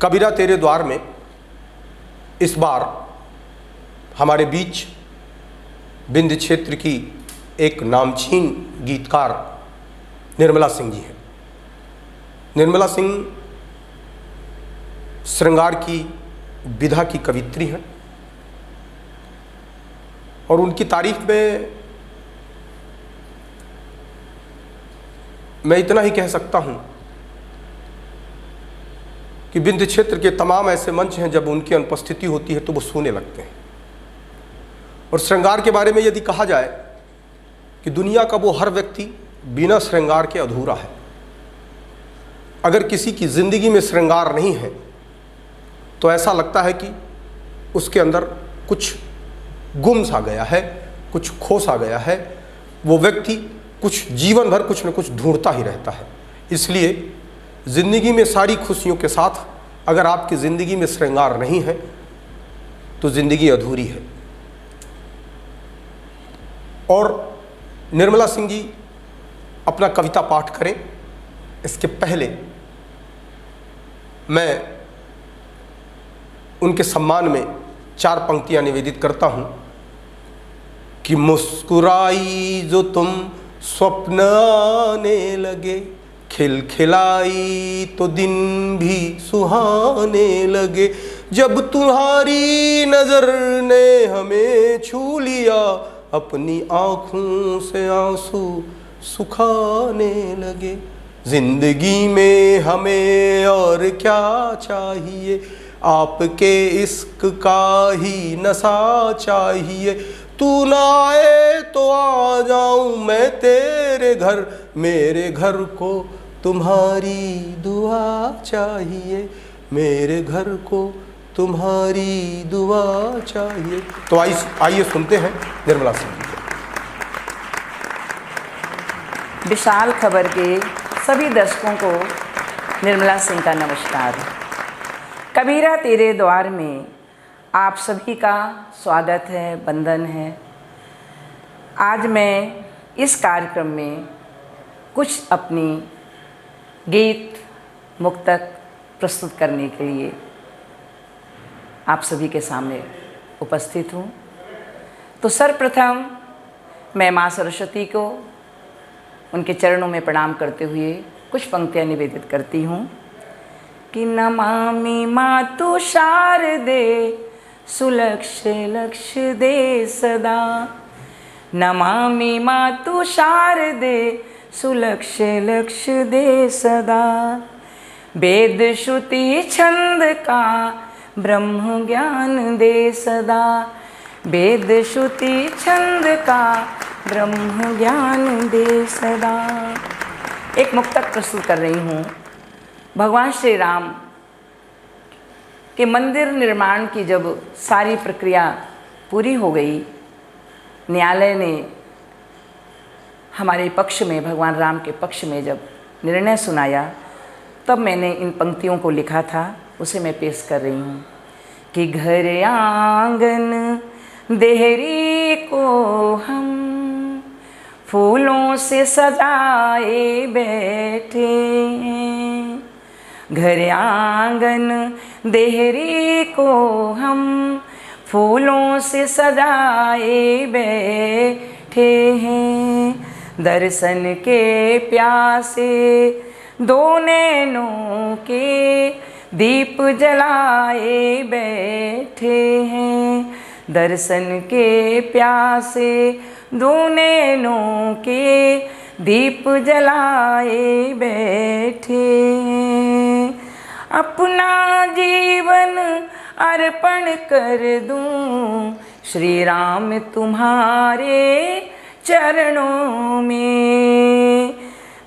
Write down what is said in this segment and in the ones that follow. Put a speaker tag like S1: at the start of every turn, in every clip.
S1: कबीरा तेरे द्वार में इस बार हमारे बीच विंध्य क्षेत्र की एक नामचीन गीतकार निर्मला सिंह जी हैं। निर्मला सिंह श्रृंगार की विधा की कवित्री हैं और उनकी तारीफ में मैं इतना ही कह सकता हूं कि विंध्य क्षेत्र के तमाम ऐसे मंच हैं जब उनकी अनुपस्थिति होती है तो वो सूने लगते हैं। और श्रृंगार के बारे में यदि कहा जाए कि दुनिया का वो हर व्यक्ति बिना श्रृंगार के अधूरा है। अगर किसी की जिंदगी में श्रृंगार नहीं है तो ऐसा लगता है कि उसके अंदर कुछ गुम सा गया है, कुछ खो सा गया है। वो व्यक्ति कुछ जीवन भर कुछ न कुछ ढूंढता ही रहता है। इसलिए ज़िंदगी में सारी खुशियों के साथ अगर आपकी ज़िंदगी में श्रृंगार नहीं है तो ज़िंदगी अधूरी है। और निर्मला सिंह जी अपना कविता पाठ करें इसके पहले मैं उनके सम्मान में 4 पंक्तियां निवेदित करता हूं कि मुस्कुराई जो तुम स्वप्न आने लगे, खिलखिलाई तो दिन भी सुहाने लगे। जब तुम्हारी नजर ने हमें छू लिया, अपनी आँखों से आंसू सुखाने लगे। जिंदगी में हमें और क्या चाहिए, आपके इश्क का ही नशा चाहिए। तू ना आए तो आ जाऊं मैं तेरे घर, मेरे घर को तुम्हारी दुआ चाहिए, मेरे घर को तुम्हारी दुआ चाहिए। तो आइए सुनते हैं निर्मला सिंह जी।
S2: विशाल खबर के सभी दर्शकों को निर्मला सिंह का नमस्कार। कबीरा तेरे द्वार में आप सभी का स्वागत है, वंदन है। आज मैं इस कार्यक्रम में कुछ अपनी गीत मुक्तक प्रस्तुत करने के लिए आप सभी के सामने उपस्थित हूँ। तो सर्वप्रथम मैं माँ सरस्वती को उनके चरणों में प्रणाम करते हुए कुछ पंक्तियाँ निवेदित करती हूँ कि नमामि मातु शारदे सुलक्ष्य लक्ष्य दे सदा। नमामि मातु शारदे सुलक्ष्य लक्ष्य दे सदा। वेद श्रुति छंद का ब्रह्म ज्ञान दे सदा। वेद श्रुति छंद का ब्रह्म ज्ञान दे सदा। एक मुक्तक प्रस्तुत कर रही हूँ। भगवान श्री राम के मंदिर निर्माण की जब सारी प्रक्रिया पूरी हो गई, न्यायालय ने हमारे पक्ष में, भगवान राम के पक्ष में जब निर्णय सुनाया, तब मैंने इन पंक्तियों को लिखा था, उसे मैं पेश कर रही हूँ कि घर आंगन देहरी को हम फूलों से सजाए बैठे हैं। घर आंगन देहरी को हम फूलों से सजाए बैठे हैं। दर्शन के प्यासे दो नैनों के दीप जलाए बैठे हैं। दर्शन के प्यासे दो नैनों के दीप जलाए बैठे हैं। अपना जीवन अर्पण कर दूं श्री राम तुम्हारे चरणों में।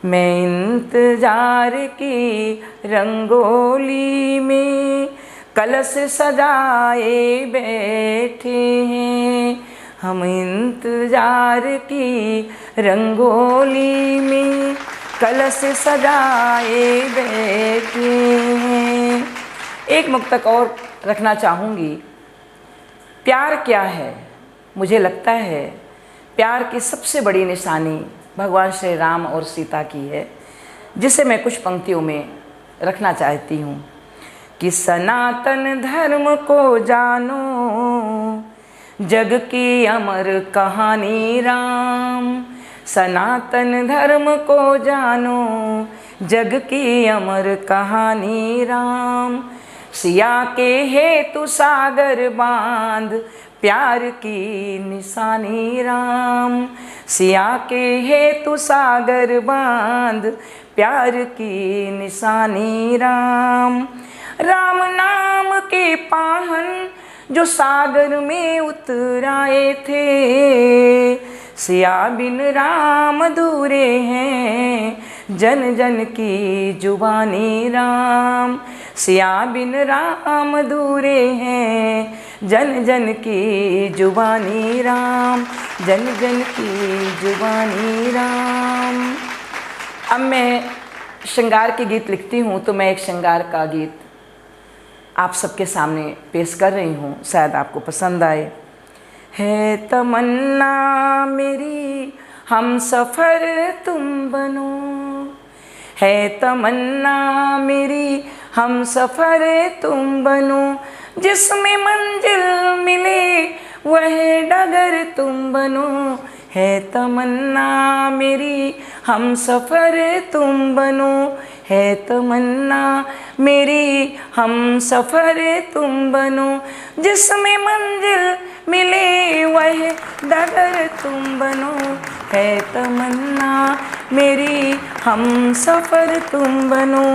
S2: मैं इंतजार की रंगोली में कलश सजाए बैठे हैं। हम इंतजार की रंगोली में कलश सजाए बैठे हैं। एक मुक्तक और रखना चाहूँगी। प्यार क्या है? मुझे लगता है प्यार की सबसे बड़ी निशानी भगवान श्री राम और सीता की है, जिसे मैं कुछ पंक्तियों में रखना चाहती हूँ कि सनातन धर्म को जानो, जग की अमर कहानी राम। सनातन धर्म को जानो, जग की अमर कहानी राम। सिया के हेतु सागर बांध, प्यार की निशानी राम। सिया के हेतु सागर बांध, प्यार की निशानी राम। राम नाम के पाहन जो सागर में उतराए थे, सिया बिन राम अधूरे हैं, जन जन की जुबानी राम। सिया बिन राम अधूरे हैं, जन जन की जुबानी राम, जन जन की जुबानी राम। अब मैं श्रृंगार के गीत लिखती हूँ, तो मैं एक श्रृंगार का गीत आप सबके सामने पेश कर रही हूँ, शायद आपको पसंद आए। है तमन्ना मेरी हम सफ़र तुम बनो, है तमन्ना मेरी हम सफ़र तुम बनो, जिसमें मंजिल मिले वह डगर तुम बनो। है तमन्ना मेरी हम सफ़र तुम बनो, है तमन्ना मेरी हम सफ़र तुम बनो, जिसमें मंजिल मिले वह डगर तुम बनो। है तमन्ना मेरी हम सफ़र तुम बनो।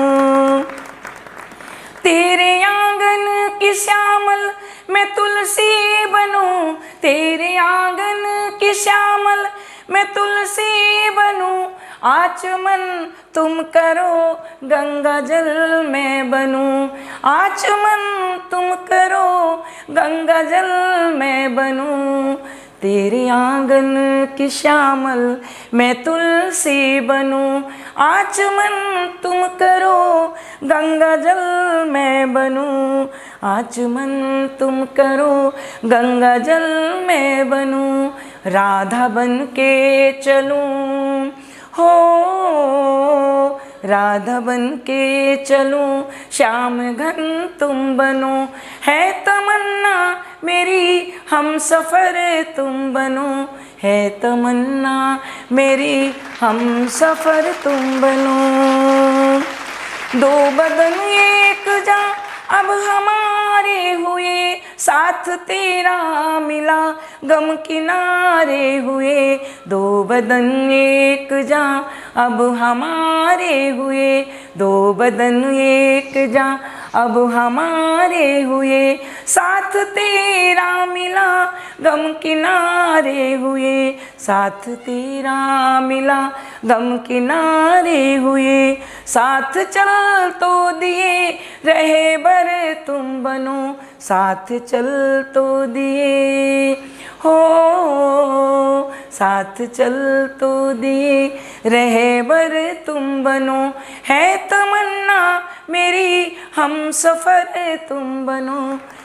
S2: तेरे आंगन की श्यामल मैं तुलसी बनूं, तेरे आंगन की श्यामल मैं तुलसी बनूं, आचमन तुम करो गंगा जल मैं बनूं, आचमन तुम करो गंगा जल मैं बनूं। तेरे आंगन की श्यामल मैं तुलसी बनूं, आचमन तुम करो गंगा जल मैं बनूं, आचमन तुम करो गंगा जल मैं बनूं। राधा बन के चलूं हो, राधा बन के चलूं, श्याम घन तुम बनो। है तमन्ना मेरी हम सफ़र तुम बनो, है तमन्ना मेरी हम सफ़र तुम बनो। दो बदन एक जा अब हमारे हुए, साथ तेरा मिला गम किनारे हुए। दो बदन एक जा अब हमारे हुए, दो बदन एक जा अब हमारे हुए, साथ तेरा मिला गम किनारे हुए, साथ तेरा मिला गम किनारे हुए। साथ चल तो दिए रहे बर तुम बनो, साथ चल तो दिए हो, साथ चल तो दिए रहे बर तुम बनो। है तमन्ना मेरी हम सफ़र तुम बनो,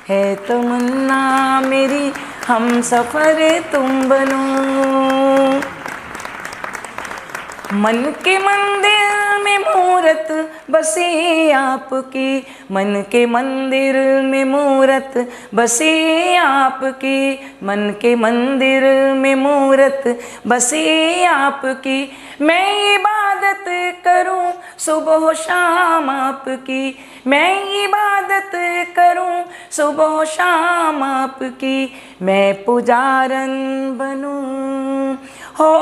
S2: है तमन्ना मेरी हम सफ़र तुम बनो। मन के मंदिर में मूरत बसी आपकी, मन के मंदिर में मूरत बसी आपकी, मन के मंदिर में मूरत बसी आपकी। मैं इबादत करूं सुबह शाम आपकी, मैं इबादत करूं सुबह शाम आपकी। मैं पुजारन बनूं हो,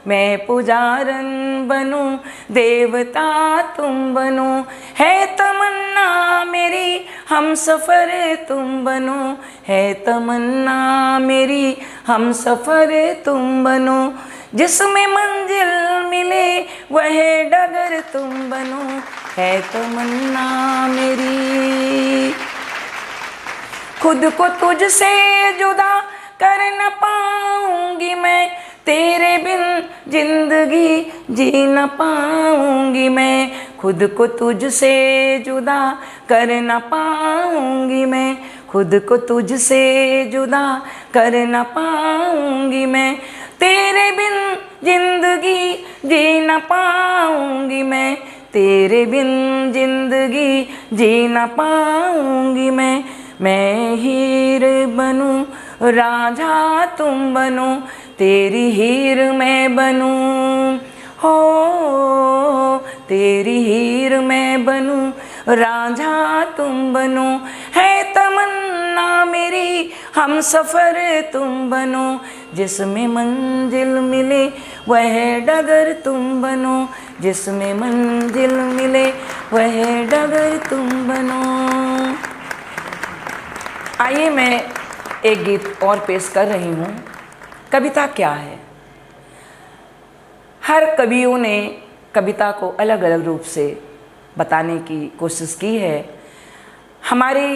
S2: मैं पुजारन बनूं, देवता तुम बनो। है तमन्ना मेरी हम सफ़र तुम बनो, है तमन्ना मेरी हम सफ़र तुम बनो, जिसमें मंजिल मिले वह डगर तुम बनो। है तमन्ना मेरी खुद को तुझसे जुदा कर न पाऊंगी मैं, तेरे बिन जिंदगी जी न पाऊंगी मैं। खुद को तुझसे जुदा कर न पाऊंगी मैं, खुद को तुझसे जुदा कर न पाऊंगी मैं। तेरे बिन जिंदगी जी न पाऊंगी मैं, तेरे बिन जिंदगी जी न पाऊंगी मैं हीर बनूं, राजा तुम बनो, तेरी हीर मैं बनूं, हो तेरी हीर मैं बनूं, राजा तुम बनो, है तमन्ना मेरी हम सफ़र तुम बनो, जिसमें मंजिल मिले वह डगर तुम बनो, जिसमें मंजिल मिले वह डगर तुम बनो। आइए मैं एक गीत और पेश कर रही हूँ। कविता क्या है? हर कवियों ने कविता को अलग अलग रूप से बताने की कोशिश की है। हमारे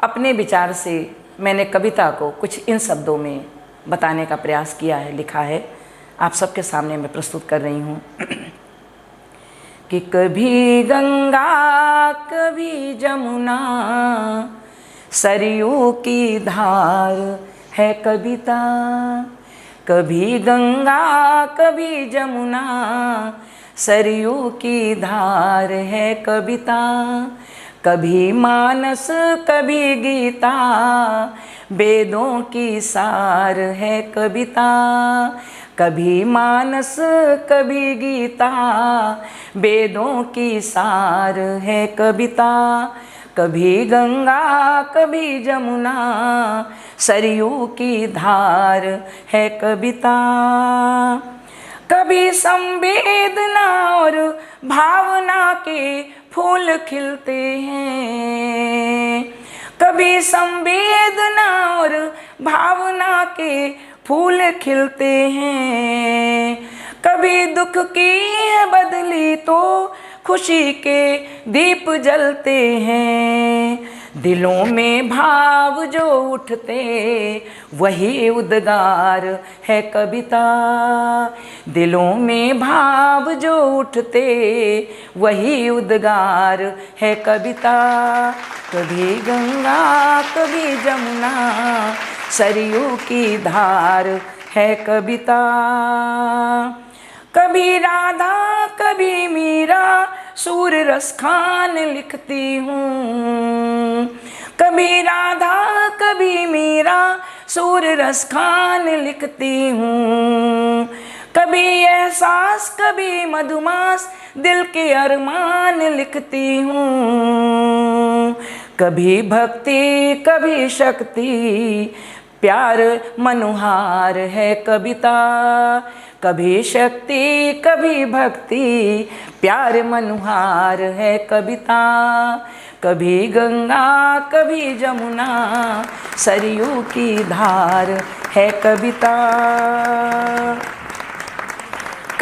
S2: अपने विचार से मैंने कविता को कुछ इन शब्दों में बताने का प्रयास किया है, लिखा है, आप सबके सामने मैं प्रस्तुत कर रही हूँ। कि कभी गंगा कभी जमुना, सरयू की धार है कविता, कभी गंगा कभी जमुना, सरयू की धार है कविता, कभी मानस कभी गीता, वेदों की सार है कविता, कभी मानस कभी गीता, वेदों की सार है कविता, कभी गंगा कभी जमुना, सरयू की धार है कविता, कभी संवेदना और भावना के फूल खिलते हैं, कभी संवेदना और भावना के फूल खिलते हैं, कभी दुख की है बदली तो खुशी के दीप जलते हैं, दिलों में भाव जो उठते वही उद्गार है कविता, दिलों में भाव जो उठते वही उद्गार है कविता, कभी गंगा कभी जमुना, सरयू की धार है कविता, कभी राधा कभी मीरा सूर रस खान लिखती हूँ, कभी राधा कभी मीरा सूर रस खान लिखती हूँ, कभी एहसास कभी मधुमास दिल के अरमान लिखती हूँ, कभी भक्ति कभी शक्ति प्यार मनुहार है कविता, कभी शक्ति कभी भक्ति प्यार मनुहार है कविता, कभी गंगा कभी जमुना, सरयू की धार है कविता,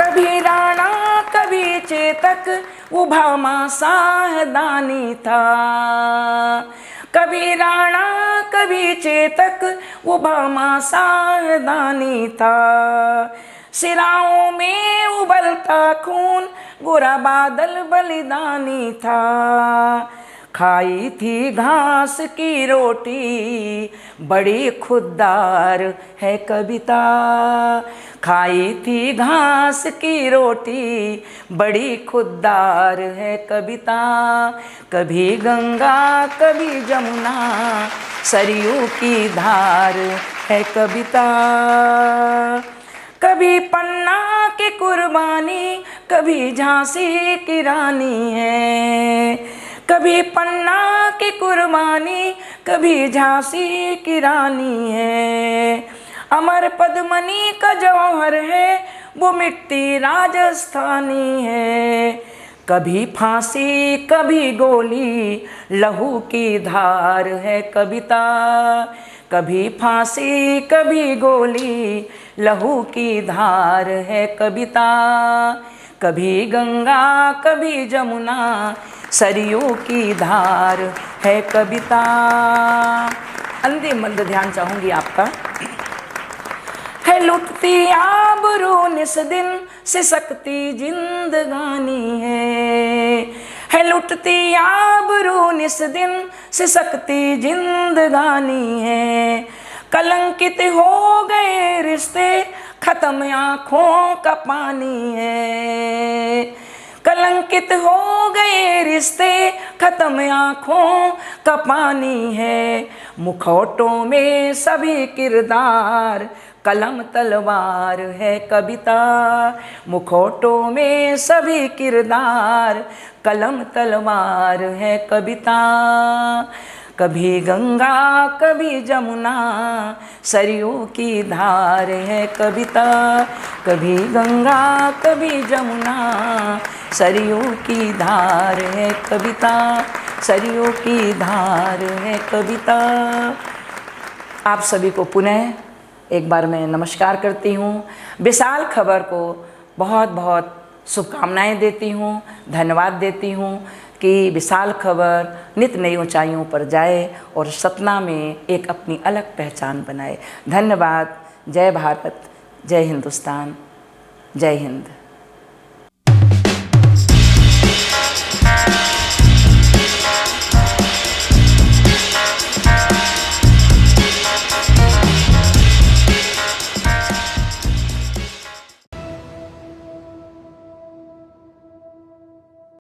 S2: कभी राणा कभी चेतक उभामा साहदानी था, कभी राणा कभी चेतक उभामा सावधानी था, सिराओं में उबलता खून गोरा बादल बलिदानी था, खाई थी घास की रोटी बड़ी खुददार है कविता, खाई थी घास की रोटी बड़ी खुददार है कविता, कभी गंगा कभी जमुना, सरयू की धार है कविता, कभी पन्ना की कुर्बानी कभी झांसी की रानी है, कभी पन्ना की कुर्बानी कभी झांसी की रानी है, अमर पद्मनी का जौहर है वो मिट्टी राजस्थानी है, कभी फांसी कभी गोली लहू की धार है कविता, कभी फांसी कभी गोली लहू की धार है कविता, कभी गंगा कभी जमुना, सरयू की धार है कविता। अंतिम मंद ध्यान चाहूँगी आपका। है लुटती आबरू निस दिन सिसकती जिंदगानी है लुटती आबरू निस दिन सिसकती जिंदगानी है, कलंकित हो गए रिश्ते खत्म आँखों का पानी है, कलंकित हो गए रिश्ते खत्म आँखों का पानी है, मुखौटों में सभी किरदार कलम तलवार है कविता, मुखौटों में सभी किरदार कलम तलवार है कविता। कभी गंगा कभी जमुना सरयू की धार है कविता, कभी गंगा कभी जमुना सरयू की धार है कविता, सरयू की धार है कविता। आप सभी को पुनः एक बार मैं नमस्कार करती हूँ। विशाल खबर को बहुत बहुत शुभकामनाएं देती हूँ, धन्यवाद देती हूँ कि विशाल खबर नित नई ऊंचाइयों पर जाए और सतना में एक अपनी अलग पहचान बनाए। धन्यवाद। जय भारत, जय हिंदुस्तान, जय हिंद।